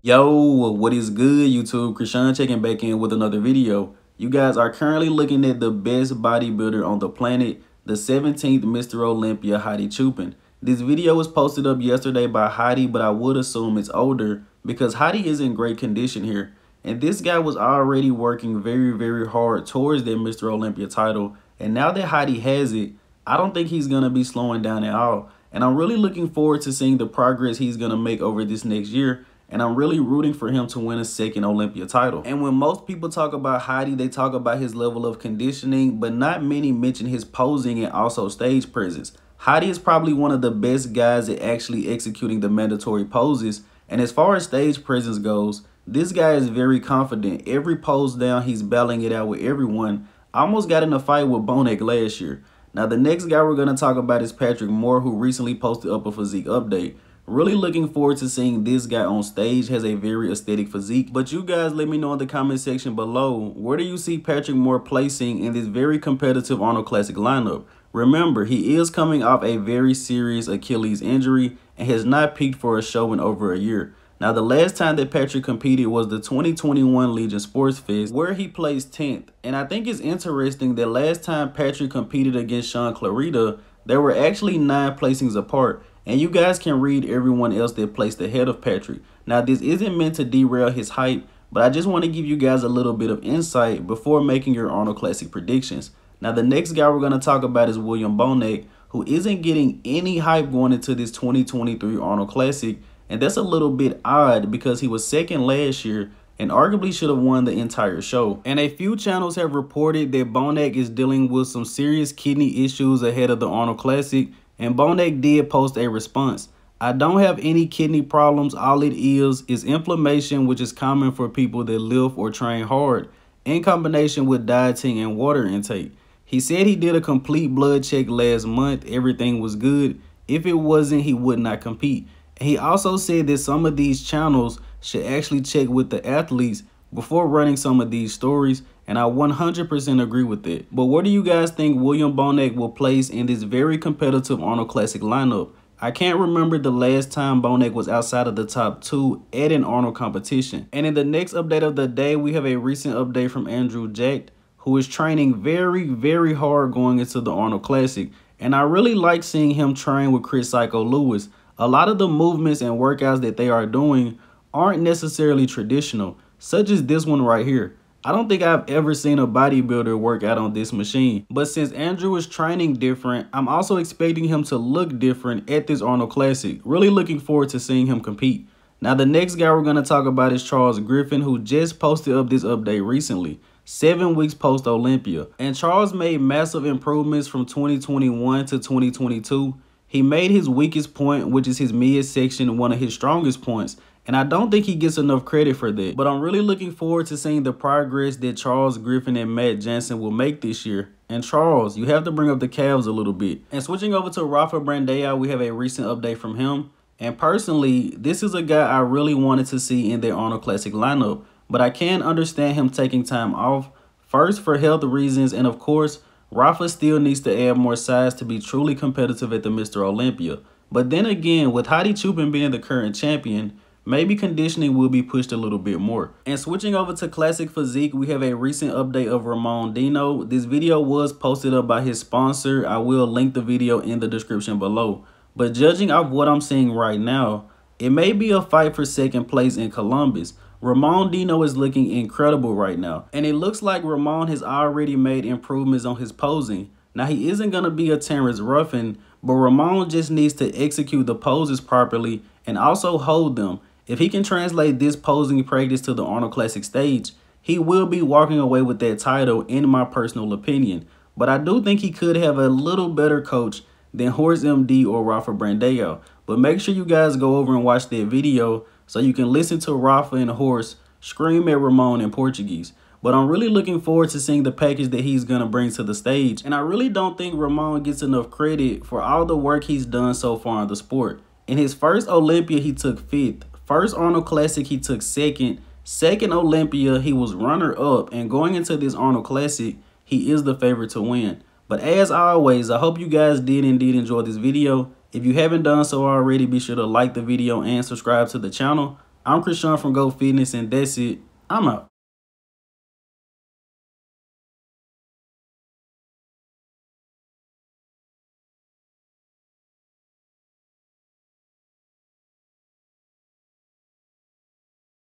Yo, what is good, YouTube? Krishan checking back in with another video. You guys are currently looking at the best bodybuilder on the planet, the 17th Mr. Olympia, Hadi Choopan. This video was posted up yesterday by Hadi, but I would assume it's older because Hadi is in great condition here. And this guy was already working very hard towards that Mr. Olympia title. And now that Hadi has it, I don't think he's going to be slowing down at all. And I'm really looking forward to seeing the progress he's going to make over this next year. And I'm really rooting for him to win a second Olympia title. And when most people talk about Hadi, they talk about his level of conditioning, but not many mention his posing and also stage presence. Hadi is probably one of the best guys at actually executing the mandatory poses. And as far as stage presence goes, this guy is very confident. Every pose down, he's battling it out with everyone. I almost got in a fight with Bonac last year. Now, the next guy we're going to talk about is Patrick Moore, who recently posted up a physique update. Really looking forward to seeing this guy on stage. Has a very aesthetic physique. But you guys let me know in the comment section below, where do you see Patrick Moore placing in this very competitive Arnold Classic lineup? Remember, he is coming off a very serious Achilles injury and has not peaked for a show in over a year. Now, the last time that Patrick competed was the 2021 Legion Sports Fest, where he placed 10th. And I think it's interesting that last time Patrick competed against Sean Clarita, there were actually 9 placings apart. And you guys can read everyone else that placed ahead of Patrick. Now, this isn't meant to derail his hype, but I just want to give you guys a little bit of insight before making your Arnold Classic predictions. Now, the next guy we're going to talk about is William Bonac, who isn't getting any hype going into this 2023 Arnold Classic. And that's a little bit odd because he was second last year and arguably should have won the entire show. And a few channels have reported that Bonac is dealing with some serious kidney issues ahead of the Arnold Classic. And Bonac did post a response. I don't have any kidney problems. All it is inflammation, which is common for people that live or train hard, in combination with dieting and water intake. He said he did a complete blood check last month. Everything was good. If it wasn't, he would not compete. And he also said that some of these channels should actually check with the athletes before running some of these stories. And I 100% agree with it. But where do you guys think William Bonac will place in this very competitive Arnold Classic lineup? I can't remember the last time Bonac was outside of the top 2 at an Arnold competition. And in the next update of the day, we have a recent update from Andrew Jacked, who is training very hard going into the Arnold Classic. And I really like seeing him train with Chris Psycho Lewis. A lot of the movements and workouts that they are doing aren't necessarily traditional, such as this one right here. I don't think I've ever seen a bodybuilder work out on this machine. But since Andrew is training different, I'm also expecting him to look different at this Arnold Classic. Really looking forward to seeing him compete. Now, the next guy we're going to talk about is Charles Griffen, who just posted up this update recently, 7 weeks post-Olympia. And Charles made massive improvements from 2021 to 2022. He made his weakest point, which is his midsection, one of his strongest points. And I don't think he gets enough credit for that. But I'm really looking forward to seeing the progress that Charles Griffen and Matt Jansen will make this year. And Charles, you have to bring up the calves a little bit. And switching over to Rafael Brandão, we have a recent update from him. And personally, this is a guy I really wanted to see in their Arnold Classic lineup. But I can understand him taking time off. First, for health reasons. And of course, Rafa still needs to add more size to be truly competitive at the Mr. Olympia. But then again, with Hadi Choopan being the current champion, maybe conditioning will be pushed a little bit more. And switching over to Classic Physique, we have a recent update of Ramon Dino. This video was posted up by his sponsor. I will link the video in the description below. But judging off what I'm seeing right now, it may be a fight for second place in Columbus. Ramon Dino is looking incredible right now. And it looks like Ramon has already made improvements on his posing. Now, he isn't going to be a Terrence Ruffin, but Ramon just needs to execute the poses properly and also hold them. If he can translate this posing practice to the Arnold Classic stage, he will be walking away with that title, in my personal opinion. But I do think he could have a little better coach than Horse MD or Rafael Brandão. But make sure you guys go over and watch that video so you can listen to Rafa and Horse scream at Ramon in Portuguese. But I'm really looking forward to seeing the package that he's going to bring to the stage. And I really don't think Ramon gets enough credit for all the work he's done so far in the sport. In his first Olympia, he took 5th. First Arnold Classic, he took 2nd. Second Olympia, he was runner-up. And going into this Arnold Classic, he is the favorite to win. But as always, I hope you guys did indeed enjoy this video. If you haven't done so already, be sure to like the video and subscribe to the channel. I'm Krishan from Go Fitness, and that's it. I'm out.